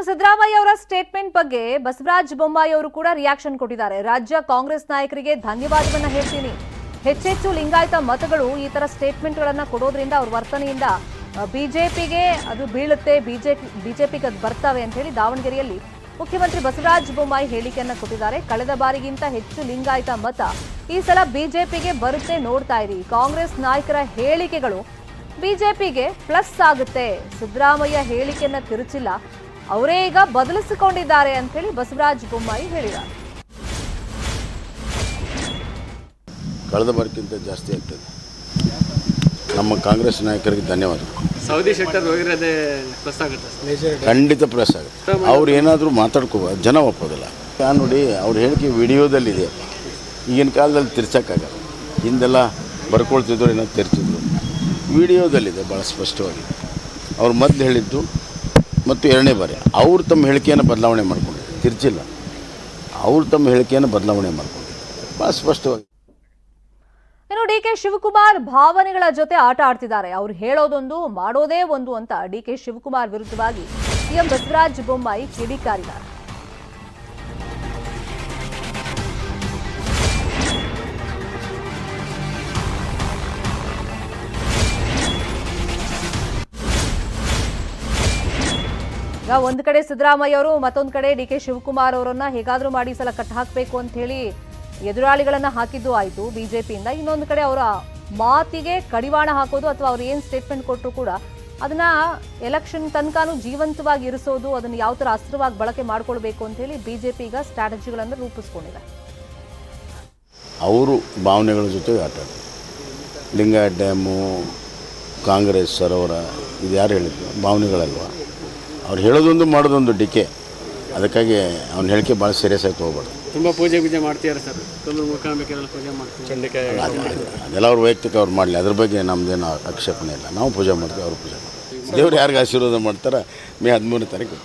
ಸಿದ್ದರಾಮಯ್ಯ ಅವರ ಸ್ಟೇಟ್ಮೆಂಟ್ ಬಗ್ಗೆ ಬಸವರಾಜ ಬೊಮ್ಮಾಯಿ ಅವರು ಕೂಡ ರಿಯಾಕ್ಷನ್ ಕೊಟ್ಟಿದ್ದಾರೆ. ರಾಜ್ಯ ಕಾಂಗ್ರೆಸ್ ನಾಯಕರಿಗೆ ಧನ್ಯವಾದವನ್ನ ಹೇಳ್ತೀನಿ. ಹೆಚ್ಚೆಚ್ಚು ಲಿಂಗಾಯತ ಮತಗಳು ಈ ತರ ಸ್ಟೇಟ್ಮೆಂಟ್ಗಳನ್ನು ಕೊಡೋದ್ರಿಂದ ಅವ್ರ ವರ್ತನೆಯಿಂದ ಬಿಜೆಪಿಗೆ ಅದು ಬೀಳುತ್ತೆ, ಬಿಜೆಪಿಗೆ ಅದು ಬರ್ತವೆ ಅಂತ ಹೇಳಿ ದಾವಣಗೆರೆಯಲ್ಲಿ ಮುಖ್ಯಮಂತ್ರಿ ಬಸವರಾಜ ಬೊಮ್ಮಾಯಿ ಹೇಳಿಕೆಯನ್ನ ಕೊಟ್ಟಿದ್ದಾರೆ. ಕಳೆದ ಬಾರಿಗಿಂತ ಹೆಚ್ಚು ಲಿಂಗಾಯತ ಮತ ಈ ಸಲ ಬಿಜೆಪಿಗೆ ಬರುತ್ತೆ, ನೋಡ್ತಾ ಇರಿ. ಕಾಂಗ್ರೆಸ್ ನಾಯಕರ ಹೇಳಿಕೆಗಳು ಬಿಜೆಪಿಗೆ ಪ್ಲಸ್ ಆಗುತ್ತೆ. ಸಿದ್ದರಾಮಯ್ಯ ಹೇಳಿಕೆಯನ್ನ ತಿರುಚಿಲ್ಲ, ಅವರೇ ಈಗ ಬದಲಿಸಿಕೊಂಡಿದ್ದಾರೆ ಅಂತ ಹೇಳಿ ಬಸವರಾಜ ಬೊಮ್ಮಾಯಿ ಹೇಳಿದ್ದಾರೆ. ಕಳೆದ ಬಾರಿಗಿಂತ ಜಾಸ್ತಿ ಆಗ್ತದೆ. ನಮ್ಮ ಕಾಂಗ್ರೆಸ್ ನಾಯಕರಿಗೆ ಧನ್ಯವಾದ. ಸೌದಿ ಶೆಟ್ಟರ್ ಹೋಗಿರೋದೇ ಪ್ಲಸ್ ಆಗುತ್ತೆ, ಖಂಡಿತ ಪ್ಲಸ್ ಆಗುತ್ತೆ. ಅವ್ರು ಏನಾದರೂ ಮಾತಾಡ್ಕೋ ಜನ ಒಪ್ಪೋದಿಲ್ಲ. ನೋಡಿ, ಅವ್ರ ಹೇಳಿಕೆ ವಿಡಿಯೋದಲ್ಲಿದೆ. ಈಗಿನ ಕಾಲದಲ್ಲಿ ತಿರ್ಸೋಕ್ಕಾಗಲ್ಲ. ಹಿಂದೆಲ್ಲ ಬರ್ಕೊಳ್ತಿದ್ರು, ಏನೋ ತಿರ್ತಿದ್ರು. ವಿಡಿಯೋದಲ್ಲಿದೆ ಭಾಳ ಸ್ಪಷ್ಟವಾಗಿ. ಅವ್ರು ಮೊದಲು ಹೇಳಿದ್ದು ಮತ್ತು ಎರಡನೇ ಬಾರಿ ಅವ್ರು ತಮ್ಮ ಹೇಳಿಕೆಯನ್ನು ಬದಲಾವಣೆ ಮಾಡ್ಕೊಂಡಿದ್ದಾರೆ, ತಿರ್ಚಿಲ್ಲ. ಅವ್ರು ತಮ್ಮ ಹೇಳಿಕೆಯನ್ನು ಬದಲಾವಣೆ ಮಾಡ್ಕೊಂಡಿದ್ದಾರೆ ಭಾಳ ಸ್ಪಷ್ಟವಾಗಿ. ಇನ್ನು ಡಿ ಕೆ ಶಿವಕುಮಾರ್ ಭಾವನೆಗಳ ಜೊತೆ ಆಟ ಆಡ್ತಿದ್ದಾರೆ. ಅವ್ರು ಹೇಳೋದೊಂದು ಮಾಡೋದೇ ಒಂದು ಅಂತ ಡಿ ಕೆ ಶಿವಕುಮಾರ್ ವಿರುದ್ಧವಾಗಿ ಸಿಎಂ ಬಸವರಾಜ ಬೊಮ್ಮಾಯಿ ಕಿಡಿಕಾರಿದ್ದಾರೆ. ಒಂದು ಕಡೆ ಸಿದ್ದರಾಮಯ್ಯ ಅವರು, ಮತ್ತೊಂದು ಕಡೆ ಡಿ ಕೆ ಶಿವಕುಮಾರ್ ಅವರನ್ನ ಹೇಗಾದ್ರೂ ಮಾಡಿ ಸಲ ಕಟ್ ಹಾಕಬೇಕು ಅಂತ ಹೇಳಿ ಎದುರಾಳಿಗಳನ್ನ ಹಾಕಿದ್ದು ಆಯಿತು ಬಿಜೆಪಿಯಿಂದ. ಇನ್ನೊಂದು ಕಡೆ ಅವರ ಮಾತಿಗೆ ಕಡಿವಾಣ ಹಾಕೋದು ಅಥವಾ ಅವ್ರು ಏನು ಸ್ಟೇಟ್ಮೆಂಟ್ ಕೊಟ್ಟರು ಕೂಡ ಅದನ್ನ ಎಲೆಕ್ಷನ್ ತನಕನೂ ಜೀವಂತವಾಗಿ ಇರಿಸೋದು, ಅದನ್ನು ಯಾವ ಥರ ಅಸ್ತ್ರವಾಗಿ ಬಳಕೆ ಮಾಡ್ಕೊಳ್ಬೇಕು ಅಂತ ಹೇಳಿ ಬಿಜೆಪಿ ಈಗ ಸ್ಟ್ರಾಟಜಿಗಳನ್ನು ರೂಪಿಸ್ಕೊಂಡಿದೆ. ಅವರು ಭಾವನೆಗಳ ಜೊತೆ ಆಟ ಆಡ್ತಾರೆ. ಲಿಂಗಾಯತ್ ಡ್ಯಾಮು, ಕಾಂಗ್ರೆಸ್ ಸರೋವರ, ಇದು ಯಾರು ಹೇಳಿದ್ರು? ಭಾವನೆಗಳಲ್ವ. ಅವ್ರು ಹೇಳೋದೊಂದು ಮಾಡೋದೊಂದು ಡಿ ಕೆ. ಅದಕ್ಕಾಗಿ ಅವ್ನ ಹೇಳಿಕೆ ಭಾಳ ಸೀರಿಯಸ್ ಆಗಿ ತೊಗೋಬಾರ್ದು. ತುಂಬ ಪೂಜೆ ಮಾಡ್ತೀರಾ ಸರ್? ಪೂಜೆ ಮಾಡ್ತೀವಿ, ಅದೆಲ್ಲ ಅವ್ರ ವೈಯಕ್ತಿಕ ಅವ್ರು ಮಾಡಲಿ, ಅದ್ರ ಬಗ್ಗೆ ನಮ್ಮದೇನು ಆಕ್ಷೇಪಣೆ ಇಲ್ಲ. ನಾವು ಪೂಜೆ ಮಾಡ್ತೀವಿ, ಅವರು ಪೂಜೆ ಮಾಡ್ತೀವಿ. ದೇವ್ರು ಯಾರಿಗೆ ಆಶೀರ್ವಾದ ಮಾಡ್ತಾರೆ ಮೇ 13ನೇ ತಾರೀಕು.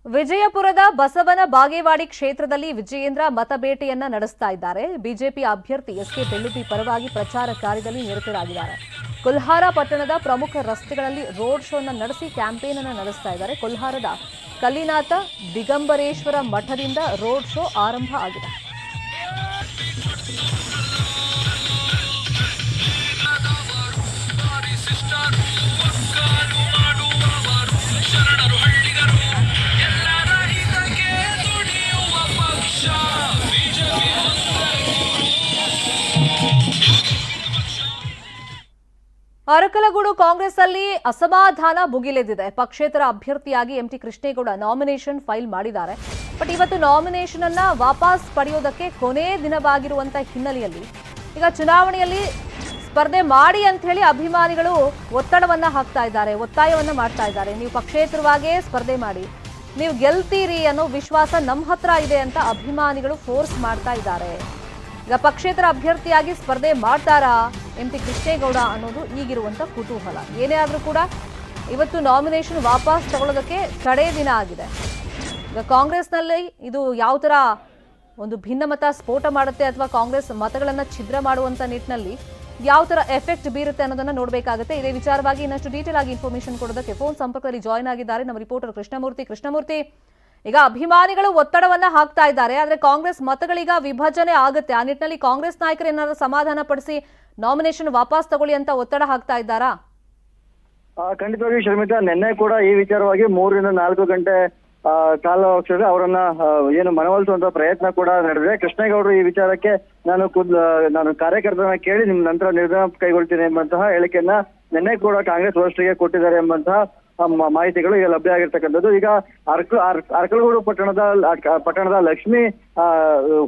ವಿಜಯಪುರದ ಬಸವನ ಬಾಗೇವಾಡಿ ಕ್ಷೇತ್ರದಲ್ಲಿ ವಿಜಯೇಂದ್ರ ಮತಬೇಟೆಯನ್ನ ನಡೆಸ್ತಾ ಇದ್ದಾರೆ. ಬಿಜೆಪಿ ಅಭ್ಯರ್ಥಿ ಎಸ್ಕೆ ಬೆಳ್ಳುಬ್ಬಿ ಪರವಾಗಿ ಪ್ರಚಾರ ಕಾರ್ಯದಲ್ಲಿ ನಿರತರಾಗಿದ್ದಾರೆ. ಕೊಲ್ಹಾರ ಪಟ್ಟಣದ ಪ್ರಮುಖ ರಸ್ತೆಗಳಲ್ಲಿ ರೋಡ್ ಶೋನ ನಡೆಸಿ ಕ್ಯಾಂಪೇನ್ ಅನ್ನು ನಡೆಸ್ತಾ ಇದ್ದಾರೆ. ಕೊಲ್ಹಾರದ ಕಲ್ಲಿನಾಥ ದಿಗಂಬರೇಶ್ವರ ಮಠದಿಂದ ರೋಡ್ ಶೋ ಆರಂಭ ಆಗಿದೆ. ಅರಕಲಗೂಡು ಕಾಂಗ್ರೆಸ್ ಅಲ್ಲಿ ಅಸಮಾಧಾನ ಭುಗಿಲೆದಿದೆ. ಪಕ್ಷೇತರ ಅಭ್ಯರ್ಥಿಯಾಗಿ ಎಂಟಿ ಕೃಷ್ಣೇಗೌಡ ನಾಮಿನೇಷನ್ ಫೈಲ್ ಮಾಡಿದ್ದಾರೆ. ಬಟ್ ಇವತ್ತು ನಾಮಿನೇಷನ್ ಅನ್ನ ವಾಪಸ್ ಪಡೆಯೋದಕ್ಕೆ ಕೊನೆ ದಿನವಾಗಿರುವಂತ ಹಿನ್ನೆಲೆಯಲ್ಲಿ ಈಗ ಚುನಾವಣೆಯಲ್ಲಿ ಸ್ಪರ್ಧೆ ಮಾಡಿ ಅಂತ ಹೇಳಿ ಅಭಿಮಾನಿಗಳು ಒತ್ತಡವನ್ನ ಹಾಕ್ತಾ ಇದ್ದಾರೆ, ಒತ್ತಾಯವನ್ನ ಮಾಡ್ತಾ ಇದ್ದಾರೆ. ನೀವು ಪಕ್ಷೇತರವಾಗೇ ಸ್ಪರ್ಧೆ ಮಾಡಿ, ನೀವು ಗೆಲ್ತೀರಿ ಅನ್ನೋ ವಿಶ್ವಾಸ ನಮ್ಮ ಹತ್ರ ಇದೆ ಅಂತ ಅಭಿಮಾನಿಗಳು ಫೋರ್ಸ್ ಮಾಡ್ತಾ ಇದ್ದಾರೆ. ಈಗ ಪಕ್ಷೇತರ ಅಭ್ಯರ್ಥಿಯಾಗಿ ಸ್ಪರ್ಧೆ ಮಾಡ್ತಾರಾ ಎಂಟಿ ಕೃಷ್ಣೇಗೌಡ ಅನ್ನೋದು ಈಗಿರುವಂತ ಕುತೂಹಲ. ಏನೇ ಆದ್ರೂ ಕೂಡ ಇವತ್ತು ನಾಮಿನೇಷನ್ ವಾಪಸ್ ತಗೊಳ್ಳೋದಕ್ಕೆ ಕಡೆ ದಿನ ಆಗಿದೆ. ಈಗ ಕಾಂಗ್ರೆಸ್ನಲ್ಲಿ ಇದು ಯಾವ ತರ ಒಂದು ಭಿನ್ನಮತ ಸ್ಫೋಟ ಮಾಡುತ್ತೆ ಅಥವಾ ಕಾಂಗ್ರೆಸ್ ಮತಗಳನ್ನ ಛಿದ್ರ ಮಾಡುವಂತ ನಿಟ್ಟಿನಲ್ಲಿ ಯಾವ ತರ ಎಫೆಕ್ಟ್ ಬೀರುತ್ತೆ ಅನ್ನೋದನ್ನ ನೋಡಬೇಕಾಗುತ್ತೆ. ಇದೇ ವಿಚಾರವಾಗಿ ಇನ್ನಷ್ಟು ಡೀಟೇಲ್ ಆಗಿ ಇನ್ಫಾರ್ಮೇಶನ್ ಕೊಡೋದಕ್ಕೆ ಫೋನ್ ಸಂಪರ್ಕದಲ್ಲಿ ಜಾಯ್ನ್ ಆಗಿದ್ದಾರೆ ನಮ್ಮ ರಿಪೋರ್ಟರ್ ಕೃಷ್ಣಮೂರ್ತಿ. ಈಗ ಅಭಿಮಾನಿಗಳು ಒತ್ತಡವನ್ನ ಹಾಕ್ತಾ ಇದ್ದಾರೆ, ಆದ್ರೆ ಕಾಂಗ್ರೆಸ್ ಮತಗಳೀಗ ವಿಭಜನೆ ಆಗುತ್ತೆ. ಆ ನಿಟ್ಟಿನಲ್ಲಿ ಕಾಂಗ್ರೆಸ್ ನಾಯಕರು ಏನಾದ್ರು ಸಮಾಧಾನ ಪಡಿಸಿ ನಾಮಿನೇಷನ್ ವಾಪಸ್ ತಗೊಳ್ಳಿ ಅಂತ ಒತ್ತಡ ಹಾಕ್ತಾ ಇದ್ದಾರಾ? ಖಂಡಿತವಾಗಿ ಶರ್ಮಿತಾ, ನಿನ್ನೆ ಕೂಡ ಈ ವಿಚಾರವಾಗಿ 3 ರಿಂದ 4 ಗಂಟೆ ಕಾಲಾವಕಾಶದಲ್ಲಿ ಅವರನ್ನ ಏನು ಮನವೊಲಿಸುವಂತ ಪ್ರಯತ್ನ ಕೂಡ ನಡೆದಿದೆ. ಕೃಷ್ಣೇಗೌಡರು ಈ ವಿಚಾರಕ್ಕೆ ನಾನು ಕಾರ್ಯಕರ್ತರನ್ನ ಕೇಳಿ ನಿಮ್ ನಂತರ ನಿರ್ಧಾರ ಕೈಗೊಳ್ತೀನಿ ಎಂಬಂತಹ ಹೇಳಿಕೆಯನ್ನ ನಿನ್ನೆ ಕೂಡ ಕಾಂಗ್ರೆಸ್ ವರಿಷ್ಠರಿಗೆ ಕೊಟ್ಟಿದ್ದಾರೆ ಎಂಬಂತಹ ಮಾಹಿತಿಗಳು ಈಗ ಲಭ್ಯ ಆಗಿರ್ತಕ್ಕಂಥದ್ದು. ಈಗ ಅರಕಲಗೂಡು ಪಟ್ಟಣದ ಲಕ್ಷ್ಮಿ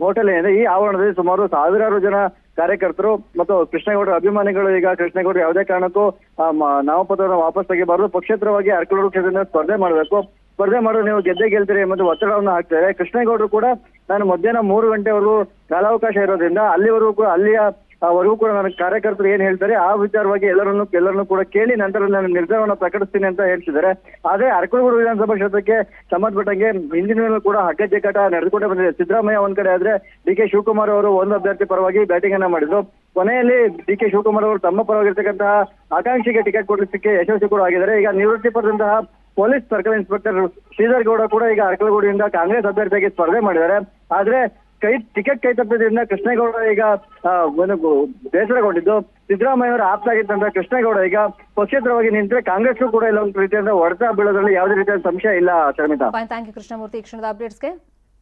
ಹೋಟೆಲ್ ಏನಿದೆ, ಈ ಆವರಣದಲ್ಲಿ ಸುಮಾರು 1000 ಜನ ಕಾರ್ಯಕರ್ತರು ಮತ್ತು ಕೃಷ್ಣೇಗೌಡರ ಅಭಿಮಾನಿಗಳು ಈಗ ಕೃಷ್ಣೇಗೌಡರು ಯಾವುದೇ ಕಾರಣಕ್ಕೂ ನಾಮಪತ್ರವನ್ನು ವಾಪಸ್ ತೆಗಿಬಾರದು, ಪಕ್ಷೇತರವಾಗಿ ಅರಕಲಗೂಡು ಕ್ಷೇತ್ರದಿಂದ ಸ್ಪರ್ಧೆ ಮಾಡೋದು ನೀವು ಗೆಲ್ತೀರಿ ಎಂಬುದು ಒತ್ತಡವನ್ನು ಹಾಕ್ತಾರೆ. ಕೃಷ್ಣೇಗೌಡರು ಕೂಡ ನಾನು ಮಧ್ಯಾಹ್ನ 3 ಗಂಟೆವರೆಗೂ ಕಾಲಾವಕಾಶ ಇರೋದ್ರಿಂದ ಅಲ್ಲಿವರೆಗೂ ಕೂಡ ನನ್ನ ಕಾರ್ಯಕರ್ತರು ಏನ್ ಹೇಳ್ತಾರೆ ಆ ವಿಚಾರವಾಗಿ ಎಲ್ಲರನ್ನು ಕೂಡ ಕೇಳಿ ನಂತರ ನಾನು ನಿರ್ಧಾರವನ್ನು ಪ್ರಕಟಿಸ್ತೀನಿ ಅಂತ ಹೇಳ್ತಿದ್ದಾರೆ. ಆದ್ರೆ ಅರಕಲಗೂಡು ವಿಧಾನಸಭಾ ಕ್ಷೇತ್ರಕ್ಕೆ ಸಂಬಂಧಪಟ್ಟಂಗೆ ಹಿಂದಿನ ಕೂಡ ಹಗ್ಗಜಗ್ಗಾಟ ನಡೆದುಕೊಂಡೇ ಬಂದಿದೆ. ಸಿದ್ದರಾಮಯ್ಯ ಒಂದ್ ಕಡೆ ಆದ್ರೆ ಡಿ ಕೆ ಶಿವಕುಮಾರ್ ಅವರು ಒಂದು ಅಭ್ಯರ್ಥಿ ಪರವಾಗಿ ಬ್ಯಾಟಿಂಗ್ ಅನ್ನ ಮಾಡಿದ್ರು. ಕೊನೆಯಲ್ಲಿ ಡಿ ಕೆ ಶಿವಕುಮಾರ್ ಅವರು ತಮ್ಮ ಪರವಾಗಿರ್ತಕ್ಕಂತಹ ಆಕಾಂಕ್ಷಿಗೆ ಟಿಕೆಟ್ ಕೊಡಿಸಲಿಕ್ಕೆ ಯಶಸ್ವಿ ಕೂಡ ಆಗಿದ್ದಾರೆ. ಈಗ ನಿವೃತ್ತಿ ಪಡೆದಂತಹ police circle inspector Shridhar Gowda ಕೂಡ ಈಗ ಅರಕಲಗೂಡಿನಿಂದ ಕಾಂಗ್ರೆಸ್ ಅಭ್ಯರ್ಥಿಯಾಗಿ ಸ್ಪರ್ಧೆ ಮಾಡಿದ್ದಾರೆ. ಆದ್ರೆ ಟಿಕೆಟ್ ಕೈ ತಪ್ಪಿದ್ರಿಂದ ಕೃಷ್ಣೇಗೌಡ ಈಗ ಬೇಸರಗೊಂಡಿದ್ದು, ಸಿದ್ದರಾಮಯ್ಯವರ ಆಪ್ತಾಗಿದ್ದಂತ ಕೃಷ್ಣೇಗೌಡ ಈಗ ಪಕ್ಷೇತರವಾಗಿ ನಿಂತರೆ ಕಾಂಗ್ರೆಸ್ಗೂ ಕೂಡ ಇಲ್ಲ ಒಂದು ರೀತಿಯಿಂದ ಹೊಡೆತ ಬೀಳೋದ್ರಲ್ಲಿ ಯಾವುದೇ ರೀತಿಯ ಸಂಶಯ ಇಲ್ಲ. ಶರ್ಮಿತಾ, ಥ್ಯಾಂಕ್ ಯು ಕೃಷ್ಣಮೂರ್ತಿ ಈ ಕ್ಷಣದ ಅಪ್ಡೇಟ್ಸ್ಗೆ.